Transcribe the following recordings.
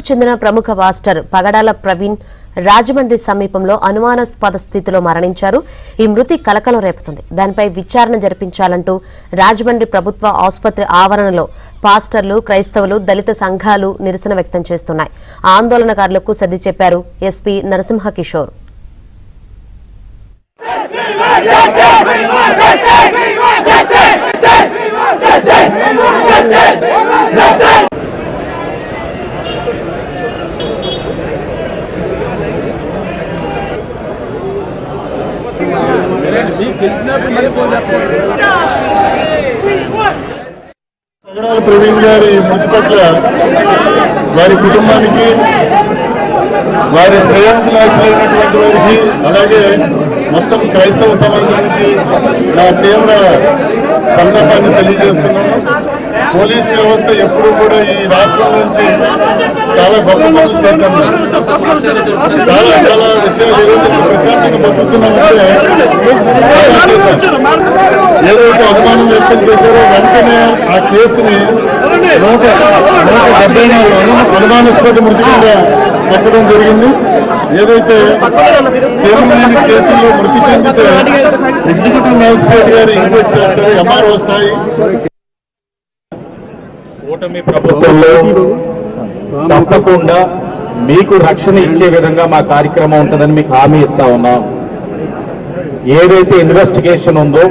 చెందిన ప్రముఖ పాస్టర్ పగడాల ప్రవీణ్ రాజమండ్రి సమీపంలో అనుమానాస్పద స్థితిలో మరణించారు. ఈ మృతి కలకలం రేపుతుంది. దానిపై విచారణ జరిపించాలంటూ రాజమండ్రి ప్రభుత్వ ఆసుపత్రి ఆవరణలో పాస్టర్లు, క్రైస్తవులు, దళిత సంఘాలు నిరసన వ్యక్తం చేస్తున్నాయి. ఆందోళనకారులకు సర్ది చెప్పారు ఎస్పీ నరసింహకిషోర్. పగడాల ప్రవీణ్ గారి మృతి పట్ల వారి కుటుంబానికి, వారి శ్రేయోభిలాషులైనటువంటి వారికి, అలాగే మొత్తం క్రైస్తవ సమాజానికి నా తీవ్ర సంతాపాన్ని తెలియజేస్తున్నాను. పోలీస్ వ్యవస్థ ఎప్పుడు కూడా ఈ రాష్ట్రం నుంచి చాలా గొప్ప పనులు చేశాము. చాలా చాలా విషయాలు ఈరోజు ప్రశాంతంగా బతుకుతున్నామంటే ఏదైతే అనుమానం వ్యక్తం చేశారో వెంటనే ఆ కేసుని 174 అనుమానాస్పద మృతిగా పెట్టడం జరిగింది. ఏదైతే తీవ్రమైన కేసుల్లో మృతి చెందితే ఎగ్జిక్యూటివ్ మ్యాజిస్ట్రేట్ గారు ఇన్వెస్ట్ చేస్తారు, ఎంఆర్ఓ స్థాయి. కూటమి ప్రభుత్వంలో తప్పకుండా మీకు రక్షణ ఇచ్చే విధంగా మా కార్యక్రమం ఉంటుందని మీకు హామీ ఇస్తా ఉన్నాం. ఏదైతే ఇన్వెస్టిగేషన్ ఉందో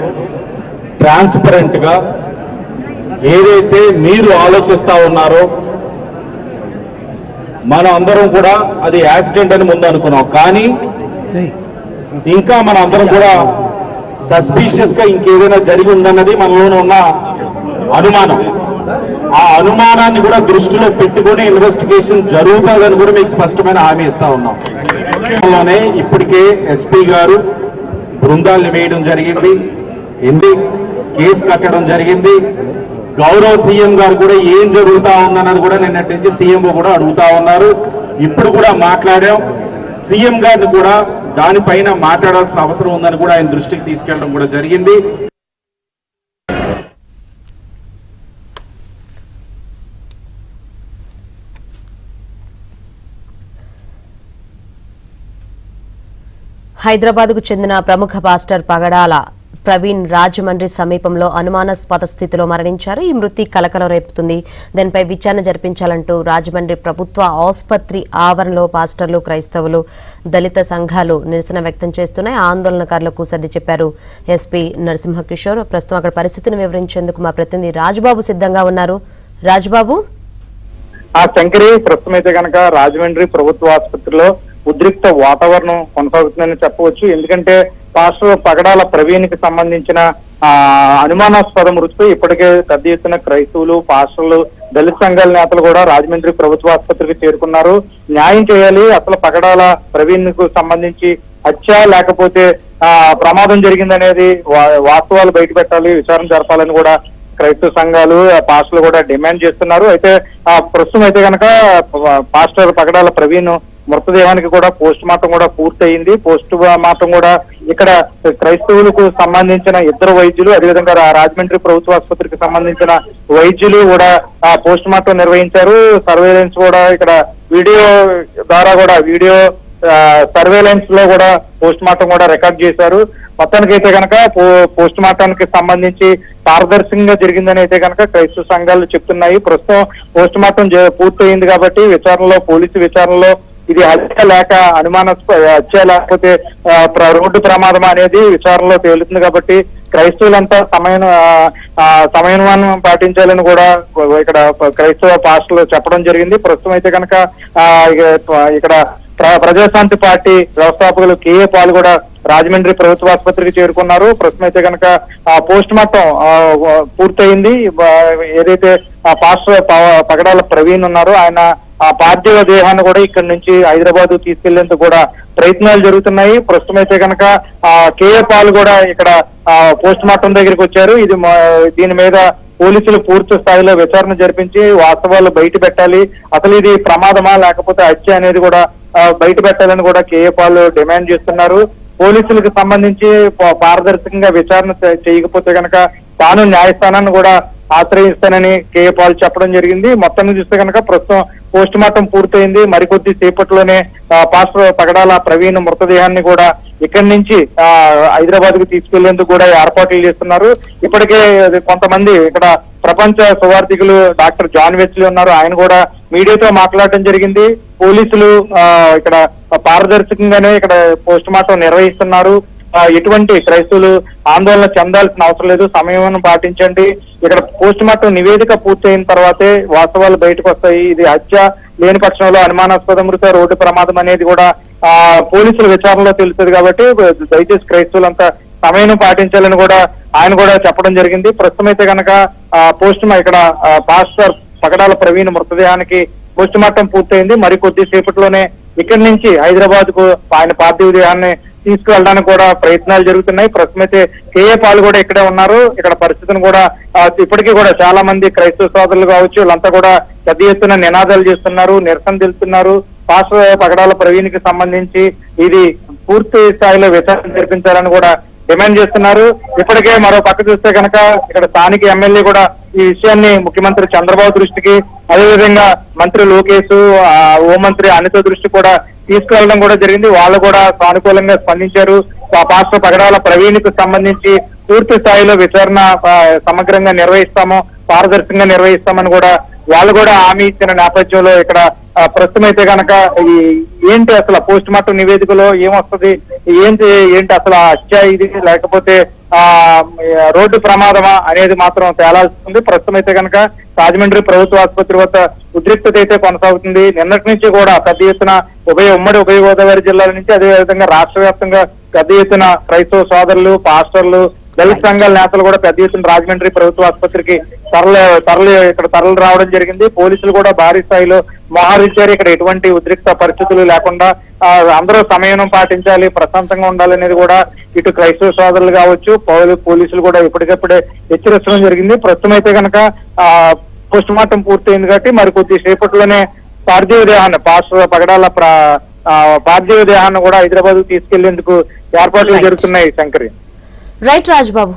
ట్రాన్స్పరెంట్ గా ఏదైతే మీరు ఆలోచిస్తా ఉన్నారో, మనం అందరం కూడా అది యాక్సిడెంట్ అని ముందు అనుకున్నాం, కానీ ఇంకా మన అందరం కూడా సస్పీషియస్ గా ఇంకేదైనా జరిగి ఉందన్నది మనలో ఉన్న అనుమానం. ఆ అనుమానాన్ని కూడా దృష్టిలో పెట్టుకుని ఇన్వెస్టిగేషన్ జరుగుతుందని కూడా మీకు స్పష్టమైన హామీ ఇస్తా ఉన్నాం. ఇప్పటికే ఎస్పీ గారు బృందాలను వేయడం జరిగింది, కేసు కట్టడం జరిగింది. గౌరవ సీఎం గారు కూడా ఏం జరుగుతా ఉందన్నది కూడా నిన్నటి నుంచి సీఎం కూడా అడుగుతా ఉన్నారు. ఇప్పుడు కూడా మాట్లాడాం. సీఎం గారిని కూడా దానిపైన మాట్లాడాల్సిన అవసరం ఉందని కూడా ఆయన దృష్టికి తీసుకెళ్లడం కూడా జరిగింది. హైదరాబాద్కు చెందిన ప్రముఖ పాస్టర్ పగడాల ప్రవీణ్ రాజమండ్రి సమీపంలో అనుమానాస్పద స్థితిలో మరణించారు. ఈ మృతి కలకలం రేపుతుంది. దానిపై విచారణ జరిపించాలంటూ రాజమండ్రి ప్రభుత్వ ఆసుపత్రి ఆవరణలో పాస్టర్లు, క్రైస్తవులు, దళిత సంఘాలు నిరసన వ్యక్తం చేస్తున్నాయి. ఆందోళనకారులకు సర్ది చెప్పారు ఎస్పీ నరసింహకిషోర్. ప్రస్తుతం అక్కడ పరిస్థితిని వివరించేందుకు మా ప్రతినిధి రాజుబాబు సిద్ధంగా ఉన్నారు. రాజుబాబు, శంకరి, ప్రస్తుతం అయితే కనుక రాజమండ్రి ప్రభుత్వ ఆసుపత్రిలో ఉద్రిక్త వాతావరణం కొనసాగుతుందని చెప్పవచ్చు. ఎందుకంటే పాస్టర్ పగడాల ప్రవీణ్ కి సంబంధించిన అనుమానాస్పద మృతిపై ఇప్పటికే పెద్ద ఎత్తున క్రైస్తవులు, పాస్టర్లు, దళిత సంఘాల నేతలు కూడా రాజమండ్రి ప్రభుత్వ ఆసుపత్రికి చేరుకున్నారు. న్యాయం చేయాలి, అసలు పగడాల ప్రవీణ్ కు సంబంధించి హత్య లేకపోతే ప్రమాదం జరిగిందనేది వాస్తవాలు బయట పెట్టాలి, విచారణ జరపాలని కూడా క్రైస్తవ సంఘాలు, పాస్టర్లు కూడా డిమాండ్ చేస్తున్నారు. అయితే ప్రస్తుతం అయితే కనుక పాస్టర్ పగడాల ప్రవీణ్ మృతదేహానికి కూడా పోస్ట్ మార్టం కూడా పూర్తయింది. పోస్ట్ మార్టం కూడా ఇక్కడ క్రైస్తవులకు సంబంధించిన 2 వైద్యులు, అదేవిధంగా రాజమండ్రి ప్రభుత్వ ఆసుపత్రికి సంబంధించిన వైద్యులు కూడా పోస్ట్ మార్టం నిర్వహించారు. సర్వేలెన్స్ కూడా ఇక్కడ వీడియో ద్వారా కూడా సర్వేలెన్స్ లో కూడా పోస్ట్ మార్టం కూడా రికార్డ్ చేశారు. మొత్తానికి అయితే కనుక పోస్ట్ మార్టానికి సంబంధించి పారదర్శకంగా జరిగిందని అయితే కనుక క్రైస్తవ సంఘాలు చెప్తున్నాయి. ప్రస్తుతం పోస్ట్ మార్టం పూర్తయింది కాబట్టి పోలీసు విచారణలో ఇది హత్య లేక హత్య లేకపోతే రోడ్డు ప్రమాదం అనేది విచారణలో తేలుతుంది. కాబట్టి క్రైస్తవులంతా సమన్వయం పాటించాలని కూడా ఇక్కడ క్రైస్తవ పాస్టర్లు చెప్పడం జరిగింది. ప్రస్తుతం అయితే కనుక ఇక్కడ ప్రజాశాంతి పార్టీ వ్యవస్థాపకులు కేఏ పాల్ కూడా రాజమండ్రి ప్రభుత్వ ఆసుపత్రికి చేరుకున్నారు. ప్రస్తుతం అయితే కనుక పోస్ట్ మార్టం పూర్తయింది. ఏదైతే పాస్టర్ పగడాల ప్రవీణ్ ఉన్నారో ఆయన పార్థివ దేహాన్ని కూడా ఇక్కడ నుంచి హైదరాబాద్ తీసుకెళ్లేందుకు కూడా ప్రయత్నాలు జరుగుతున్నాయి. ప్రస్తుతం అయితే కనుక కేఏ పాల్ కూడా ఇక్కడ పోస్ట్ మార్టం దగ్గరికి వచ్చారు. దీని మీద పోలీసులు పూర్తి స్థాయిలో విచారణ జరిపించి వాస్తవాలు బయట పెట్టాలి, అసలు ఇది ప్రమాదమా లేకపోతే హత్య అనేది కూడా బయట పెట్టాలని కూడా కేఏ పాల్ డిమాండ్ చేస్తున్నారు. పోలీసులకు సంబంధించి పారదర్శకంగా విచారణ చేయకపోతే కనుక తాను న్యాయస్థానాన్ని కూడా ఆశ్రయిస్తానని కేఏ పాల్ చెప్పడం జరిగింది. మొత్తం చూస్తే కనుక ప్రస్తుతం పోస్ట్ మార్టం పూర్తయింది. మరికొద్ది సేపట్లోనే పాస్టర్ పగడాల ప్రవీణ్ మృతదేహాన్ని కూడా ఇక్కడి నుంచి హైదరాబాద్ కు తీసుకెళ్లేందుకు కూడా ఏర్పాట్లు చేస్తున్నారు. ఇప్పటికే కొంతమంది ఇక్కడ ప్రపంచ సువార్థికులు డాక్టర్ జాన్ వెస్లీ ఉన్నారు. ఆయన కూడా మీడియాతో మాట్లాడటం జరిగింది. పోలీసులు ఇక్కడ పారదర్శకంగానే ఇక్కడ పోస్ట్ మార్టం నిర్వహిస్తున్నారు. ఎటువంటి క్రైస్తవులు ఆందోళన చెందాల్సిన అవసరం లేదు, సమయం పాటించండి. ఇక్కడ పోస్ట్ మార్టం నివేదిక పూర్తయిన తర్వాతే వాస్తవాలు బయటకు వస్తాయి. ఇది హత్య లేని పక్షంలో అనుమానాస్పద మృత, రోడ్డు ప్రమాదం అనేది కూడా పోలీసుల విచారణలో తెలుస్తుంది. కాబట్టి దయచేసి క్రైస్తవులంతా సమయం పాటించాలని కూడా ఆయన కూడా చెప్పడం జరిగింది. ప్రస్తుతం అయితే కనుక ఇక్కడ పాస్టర్ పగడాల ప్రవీణ్ మృతదేహానికి పోస్ట్ మార్టం పూర్తయింది. మరి కొద్దిసేపట్లోనే ఇక్కడి నుంచి హైదరాబాద్ కు ఆయన పార్థివ దేహాన్ని తీసుకువెళ్ళడానికి కూడా ప్రయత్నాలు జరుగుతున్నాయి. ప్రస్తుతం అయితే కేఏ పాల్ కూడా ఇక్కడే ఉన్నారు. ఇక్కడ పరిస్థితిని కూడా ఇప్పటికీ కూడా చాలా మంది క్రైస్తవ సోదరులు కావచ్చు, వీళ్ళంతా కూడా పెద్ద ఎత్తున నినాదాలు చేస్తున్నారు, నిరసన తెలుపుతున్నారు. పాస్టర్ పగడాల ప్రవీణ్ కి సంబంధించి ఇది పూర్తి స్థాయిలో విచారణ జరిపించాలని కూడా డిమాండ్ చేస్తున్నారు. ఇప్పటికే మరో పక్క చూస్తే కనుక ఇక్కడ స్థానిక ఎమ్మెల్యే కూడా ఈ విషయాన్ని ముఖ్యమంత్రి చంద్రబాబు దృష్టికి, అదేవిధంగా మంత్రి లోకేష్, హోంమంత్రి అనిత దృష్టి కూడా తీసుకువెళ్ళడం కూడా జరిగింది. వాళ్ళు కూడా సానుకూలంగా స్పందించారు. పాస్టర్ పగడాల ప్రవీణ్ కు సంబంధించి పూర్తి స్థాయిలో విచారణ సమగ్రంగా నిర్వహిస్తాము, పారదర్శకంగా నిర్వహిస్తామని కూడా వాళ్ళు కూడా హామీ ఇచ్చిన నేపథ్యంలో ఇక్కడ ప్రస్తుతం అయితే కనుక ఏంటి అసలు పోస్ట్ మార్టం నివేదికలో ఏమొస్తుంది, ఏంటి అసలు హత్య ఇది లేకపోతే రోడ్డు ప్రమాదమా అనేది మాత్రం తేలాల్సింది. ప్రస్తుతం అయితే కనుక రాజమండ్రి ప్రభుత్వ ఆసుపత్రి వద్ద ఉద్రిక్తత అయితే కొనసాగుతుంది. నిన్నటి నుంచి కూడా పెద్ద ఎత్తున ఉమ్మడి ఉభయ గోదావరి జిల్లాల నుంచి అదేవిధంగా రాష్ట్ర వ్యాప్తంగా పెద్ద ఎత్తున క్రైస్తవ సోదరులు, పాస్టర్లు, దళిత సంఘాల నేతలు కూడా పెద్ద ఎత్తున రాజమండ్రి ప్రభుత్వ ఆసుపత్రికి తరలి రావడం జరిగింది. పోలీసులు కూడా భారీ స్థాయిలో మోహరించారు. ఇక్కడ ఎటువంటి ఉద్రిక్త పరిస్థితులు లేకుండా అందరూ సమయం పాటించాలి, ప్రశాంతంగా ఉండాలనేది కూడా ఇటు క్రైస్తవ సోదరులు కావచ్చు, పోలీసులు కూడా ఎప్పటికప్పుడే హెచ్చరించడం జరిగింది. ప్రస్తుతం అయితే కనుక పోస్ట్ మార్టం పూర్తయింది కాబట్టి మరి కొద్ది సేపట్లోనే పార్థివ దేహాన్ని పాస్టర్ పగడాల పార్థివ దేహాన్ని కూడా హైదరాబాద్ తీసుకెళ్లేందుకు ఏర్పాట్లు జరుగుతున్నాయి. శంకరి. రైట్ రాజ్బాబు.